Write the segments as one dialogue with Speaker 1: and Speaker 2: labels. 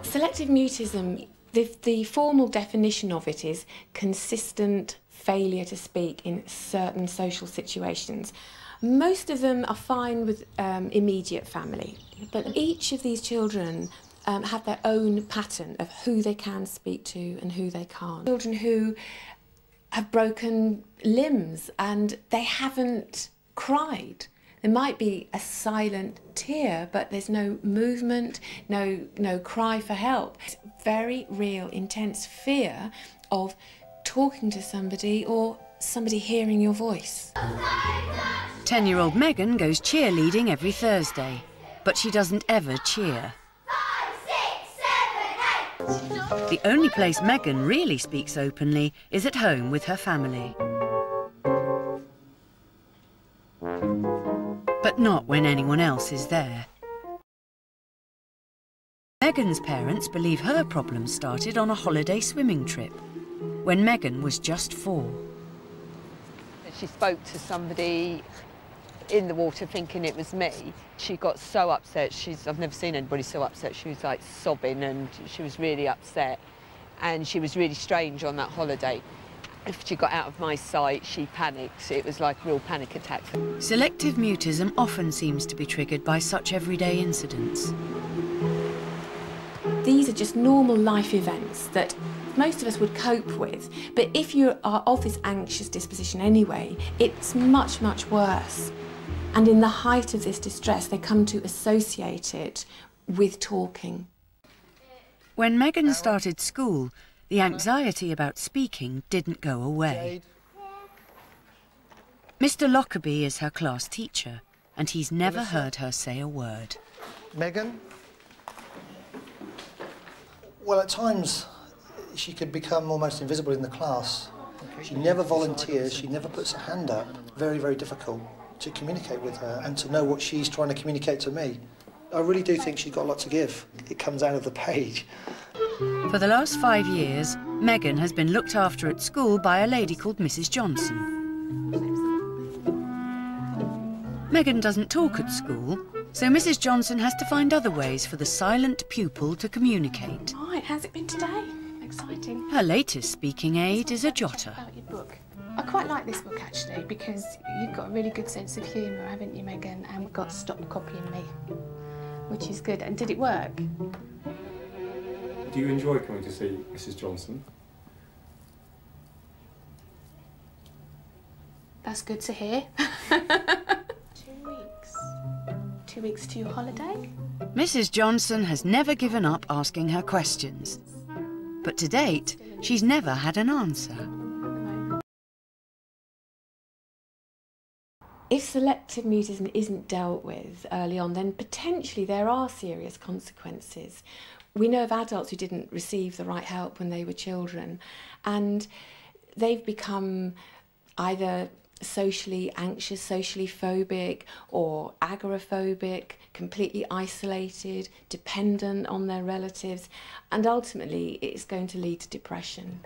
Speaker 1: Selective mutism, the formal definition of it is consistent failure to speak in certain social situations. Most of them are fine with immediate family, but each of these children have their own pattern of who they can speak to and who they can't. Children who have broken limbs and they haven't cried. There might be a silent tear, but there's no movement, no cry for help. It's very real, intense fear of talking to somebody or somebody hearing your voice.
Speaker 2: 10-year-old Megan goes cheerleading every Thursday, but she doesn't ever cheer.
Speaker 3: 5, 6, 7, 8.
Speaker 2: The only place Megan really speaks openly is at home with her family. But not when anyone else is there. Megan's parents believe her problems started on a holiday swimming trip, when Megan was just 4.
Speaker 4: She spoke to somebody in the water thinking it was me. She got so upset. I've never seen anybody so upset. She was like sobbing and she was really upset. And she was really strange on that holiday. If she got out of my sight, she panicked. It was like a real panic attack.
Speaker 2: Selective mutism often seems to be triggered by such everyday incidents.
Speaker 1: These are just normal life events that most of us would cope with, but if you are of this anxious disposition anyway, it's much, much worse. And in the height of this distress, they come to associate it with talking.
Speaker 2: When Megan started school, the anxiety about speaking didn't go away. Mr. Lockerbie is her class teacher, and he's never heard her say a word.
Speaker 5: Megan? Well, at times she could become almost invisible in the class. She never volunteers, she never puts her hand up. Very, very difficult to communicate with her and to know what she's trying to communicate to me. I really do think she's got a lot to give. It comes out of the page.
Speaker 2: For the last 5 years, Megan has been looked after at school by a lady called Mrs. Johnson. Megan doesn't talk at school, so Mrs. Johnson has to find other ways for the silent pupil to communicate.
Speaker 1: Right, how's it been today? Exciting.
Speaker 2: Her latest speaking aid is a jotter.
Speaker 6: About your book. I quite like this book actually because you've got a really good sense of humour, haven't you, Megan? And we've got Stop Copying Me, which is good. And did it work?
Speaker 7: Do you enjoy coming to see Mrs. Johnson?
Speaker 6: That's good to hear. 2 weeks. 2 weeks to your holiday?
Speaker 2: Mrs. Johnson has never given up asking her questions. But to date, she's never had an answer.
Speaker 1: If selective mutism isn't dealt with early on, then potentially there are serious consequences. We know of adults who didn't receive the right help when they were children, and they've become either socially anxious, socially phobic, or agoraphobic, completely isolated, dependent on their relatives, and ultimately it's going to lead to depression.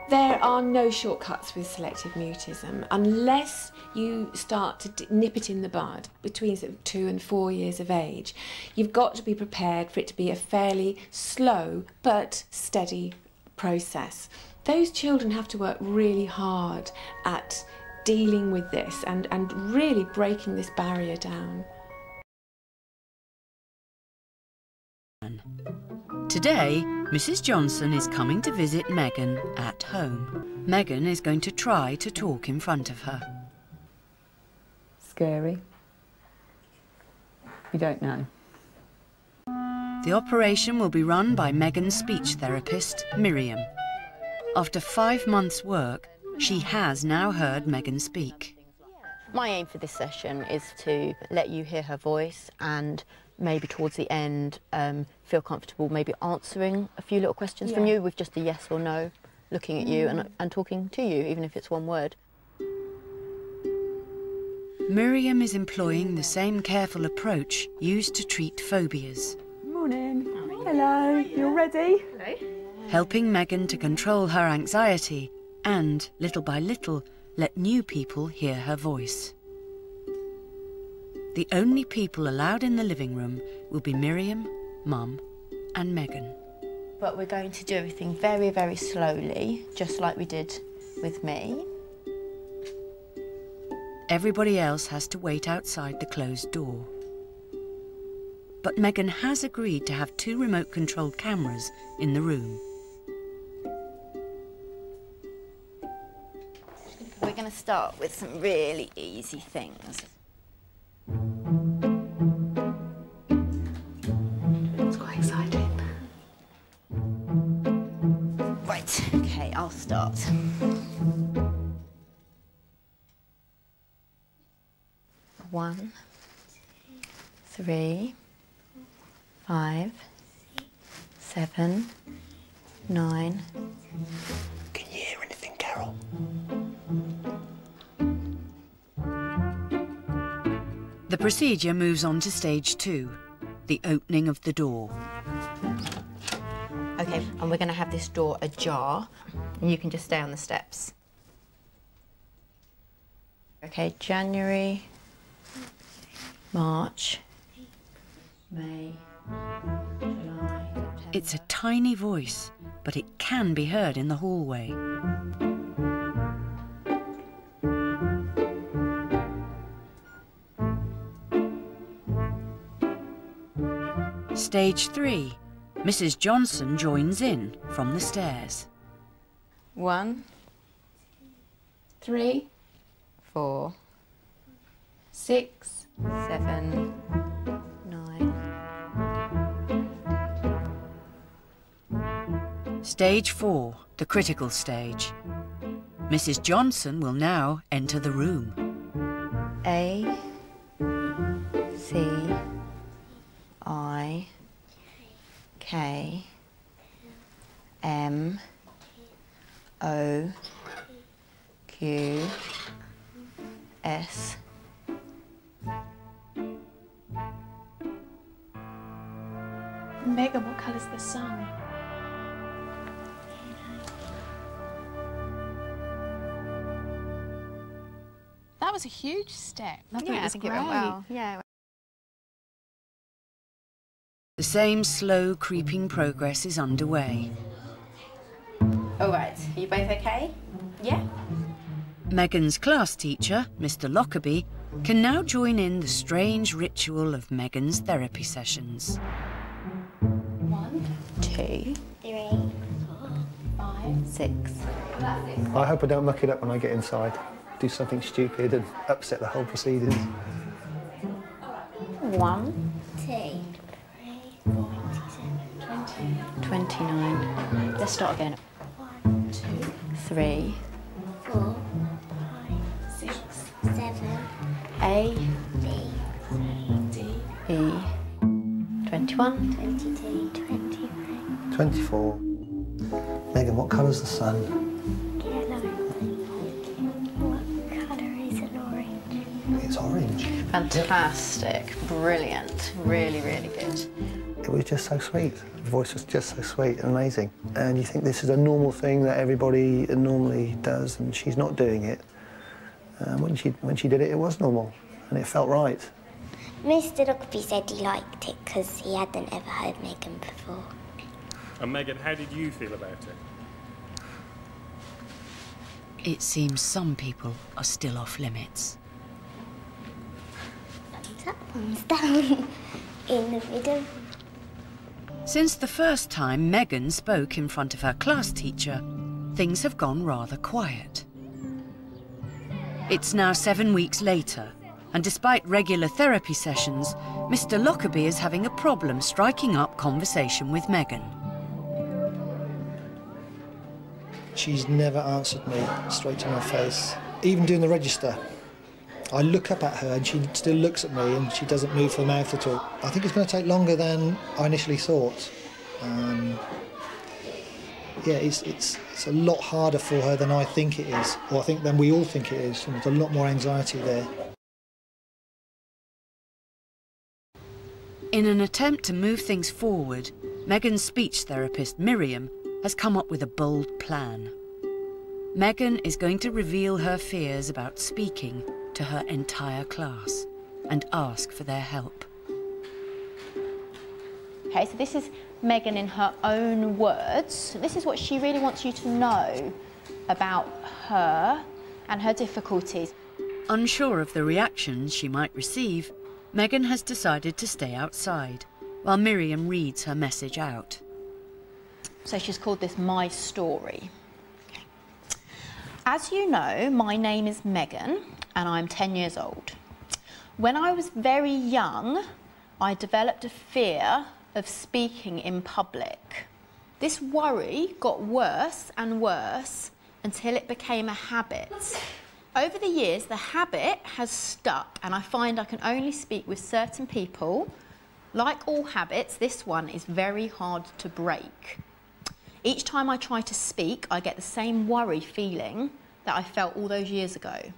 Speaker 1: There are no shortcuts with selective mutism unless you start to nip it in the bud between sort of 2 and 4 years of age. You've got to be prepared for it to be a fairly slow but steady process. Those children have to work really hard at dealing with this and really breaking this barrier down.
Speaker 2: Today, Mrs. Johnson is coming to visit Megan at home. Megan is going to try to talk in front of her.
Speaker 8: Scary? You don't know.
Speaker 2: The operation will be run by Megan's speech therapist, Miriam. After 5 months' work, she has now heard Megan speak.
Speaker 9: My aim for this session is to let you hear her voice and maybe towards the end feel comfortable maybe answering a few little questions from you with just a yes or no, looking at you and talking to you, even if it's one word.
Speaker 2: Miriam is employing the same careful approach used to treat phobias.
Speaker 8: Morning. Hello. You all ready?
Speaker 6: Hello.
Speaker 2: Helping Megan to control her anxiety and, little by little, let new people hear her voice. The only people allowed in the living room will be Miriam, Mum, and Megan.
Speaker 9: But we're going to do everything very, very slowly, just like we did with me.
Speaker 2: Everybody else has to wait outside the closed door. But Megan has agreed to have 2 remote-controlled cameras in the room.
Speaker 9: We're going to start with some really easy things.
Speaker 6: It's quite exciting.
Speaker 9: Right, okay, I'll start. 1, 3, 5, 7, 9.
Speaker 5: Can you hear anything, Carol?
Speaker 2: The procedure moves on to stage 2, the opening of the door.
Speaker 9: Okay, and we're going to have this door ajar, and you can just stay on the steps. Okay, January, March, May, July, September.
Speaker 2: It's a tiny voice, but it can be heard in the hallway. Stage 3. Mrs. Johnson joins in from the stairs.
Speaker 9: 1,
Speaker 6: 3,
Speaker 9: 4,
Speaker 6: 6,
Speaker 9: 7, 9.
Speaker 2: Stage 4, the critical stage. Mrs. Johnson will now enter the room.
Speaker 9: A, C, I, K, M, O, Q, S.
Speaker 6: Megan, what colour's the sun? That was a huge step. I thought it was great.
Speaker 9: It went well. Yeah.
Speaker 2: The same slow, creeping progress is underway.
Speaker 9: All right, are you both okay? Yeah.
Speaker 2: Megan's class teacher, Mr. Lockerbie, can now join in the strange ritual of Megan's therapy sessions.
Speaker 6: 1,
Speaker 9: 2,
Speaker 6: 3, 4, 5,
Speaker 9: 6.
Speaker 5: I hope I don't muck it up when I get inside. Do something stupid and upset the whole proceedings.
Speaker 9: 1,
Speaker 6: 2, 3, 4, 20.
Speaker 9: 29. Let's start again.
Speaker 6: 1, 2,
Speaker 9: 3,
Speaker 6: 4, 5, 6, 7,
Speaker 9: A,
Speaker 6: B, C, D,
Speaker 9: E, 21.
Speaker 6: 22, 23.
Speaker 5: 24. Megan, what colour's the sun?
Speaker 6: Yellow. What colour is an orange?
Speaker 5: It's orange.
Speaker 9: Fantastic, brilliant, really, really good.
Speaker 5: It was just so sweet. The voice was just so sweet and amazing. And you think this is a normal thing that everybody normally does, and she's not doing it. When she did it, it was normal, and it felt right.
Speaker 3: Mr. Lockerbie said he liked it because he hadn't ever heard Megan before.
Speaker 7: And Megan, how did you feel about it?
Speaker 2: It seems some people are still off limits.
Speaker 3: Thumbs up, thumbs down, in the middle.
Speaker 2: Since the first time Megan spoke in front of her class teacher, things have gone rather quiet. It's now 7 weeks later, and despite regular therapy sessions, Mr. Lockerbie is having a problem striking up conversation with Megan.
Speaker 5: She's never answered me straight to my face. Even doing the register, I look up at her and she still looks at me and she doesn't move her mouth at all. I think it's going to take longer than I initially thought. Yeah, it's a lot harder for her than I think it is, or I think than we all think it is, and there's a lot more anxiety there.
Speaker 2: In an attempt to move things forward, Megan's speech therapist, Miriam, has come up with a bold plan. Megan is going to reveal her fears about speaking to her entire class and ask for their help.
Speaker 9: Okay, so this is Megan in her own words. This is what she really wants you to know about her and her difficulties.
Speaker 2: Unsure of the reactions she might receive, Megan has decided to stay outside while Miriam reads her message out.
Speaker 9: So she's called this My Story. Okay. As you know, my name is Megan and I'm 10 years old. When I was very young, I developed a fear of speaking in public. This worry got worse and worse until it became a habit. Over the years, the habit has stuck and I find I can only speak with certain people. Like all habits, this one is very hard to break. Each time I try to speak, I get the same worry feeling that I felt all those years ago.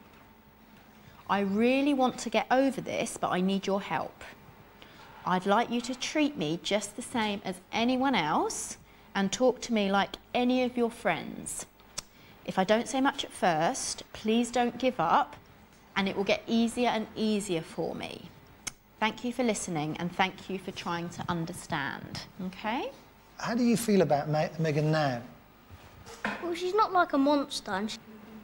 Speaker 9: I really want to get over this, but I need your help. I'd like you to treat me just the same as anyone else and talk to me like any of your friends. If I don't say much at first, please don't give up and it will get easier and easier for me. Thank you for listening and thank you for trying to understand, okay?
Speaker 5: How do you feel about Megan now?
Speaker 3: Well, she's not like a monster and she's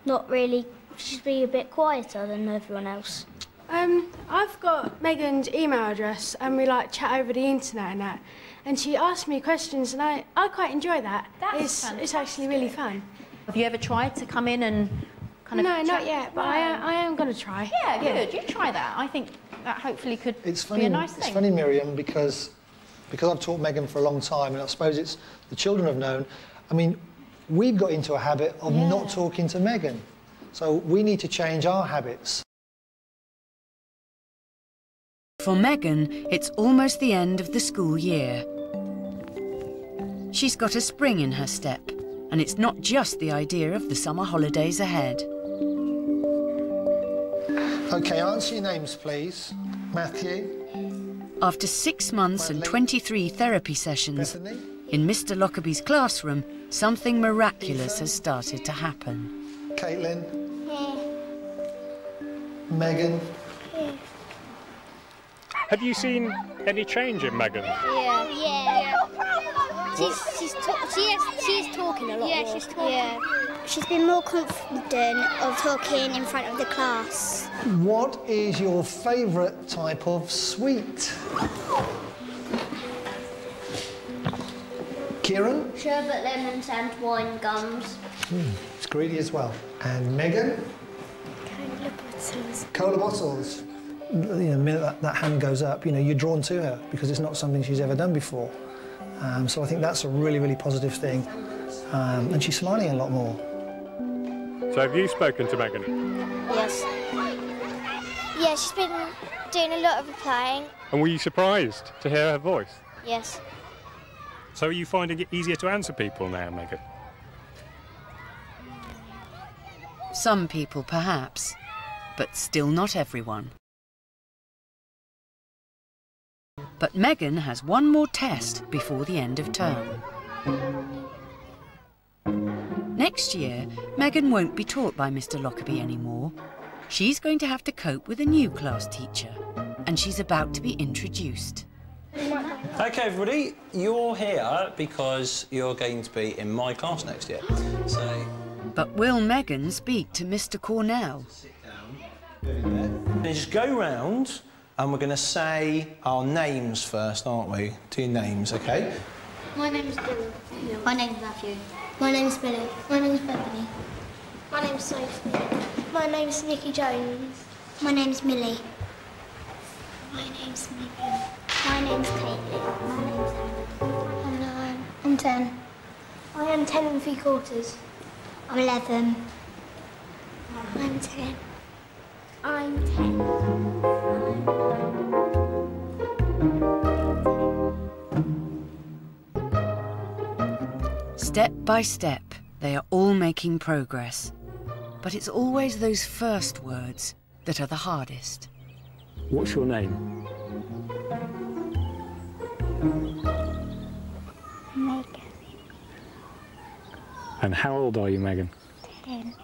Speaker 3: not really, she's really a bit quieter than everyone else.
Speaker 10: I've got Megan's email address and we like chat over the internet and that. And she asks me questions and I quite enjoy that. It's actually really fun.
Speaker 9: Have you ever tried to come in and kind of
Speaker 10: No, not yet, but I am going to try.
Speaker 9: Yeah, good. You try that. I think that hopefully could
Speaker 5: It's funny,
Speaker 9: be a nice thing.
Speaker 5: It's funny, Miriam, because I've taught Megan for a long time, and I suppose it's the children have known. I mean, we've got into a habit of not talking to Megan, so we need to change our habits.
Speaker 2: For Megan, it's almost the end of the school year. She's got a spring in her step, and it's not just the idea of the summer holidays ahead.
Speaker 5: OK, answer your names, please. Matthew.
Speaker 2: After 6 months and 23 therapy sessions,
Speaker 5: Bethany.
Speaker 2: in Mr. Lockerbie's classroom, something miraculous has started to happen.
Speaker 5: Caitlin. Megan.
Speaker 7: Have you seen any change in Megan?
Speaker 3: Yeah. She is talking a lot more. Yeah, she's talking. Yeah. She's been more confident of talking in front of the class.
Speaker 5: What is your favourite type of sweet? Kieran?
Speaker 3: Sherbet, lemons and wine gums.
Speaker 5: It's greedy as well. And Megan?
Speaker 3: Cola bottles.
Speaker 5: Cola bottles. You know, the minute that hand goes up, you know, you're drawn to her because it's not something she's ever done before. So I think that's a really, really positive thing. And she's smiling a lot more.
Speaker 7: So have you spoken to Megan?
Speaker 3: Yes. Yeah, she's been doing a lot of replying.
Speaker 7: And were you surprised to hear her voice?
Speaker 3: Yes.
Speaker 7: So are you finding it easier to answer people now, Megan?
Speaker 2: Some people, perhaps, but still not everyone. But Megan has one more test before the end of term. Next year, Megan won't be taught by Mr. Lockerbie anymore. She's going to have to cope with a new class teacher, and she's about to be introduced.
Speaker 11: OK, everybody, you're here because you're going to be in my class next year. So...
Speaker 2: But will Megan speak to Mr. Cornell?
Speaker 11: Sit down. Just go round and we're going to say our names first, aren't we? 2 names, OK?
Speaker 3: My name's Dylan. My name's Matthew. My name's Billy. My name's Bethany. My name's Sophie. My name's Nikki Jones. My name's Millie. My name's Megan. My name's Caitlin. My name's Hannah. I'm 9. I'm 10. I am 10 3/4. I'm 11. I'm 10. I'm
Speaker 2: 10. Step by step, they are all making progress. But it's always those first words that are the hardest.
Speaker 7: What's your name?
Speaker 3: Megan.
Speaker 7: And how old are you, Megan?
Speaker 3: 10.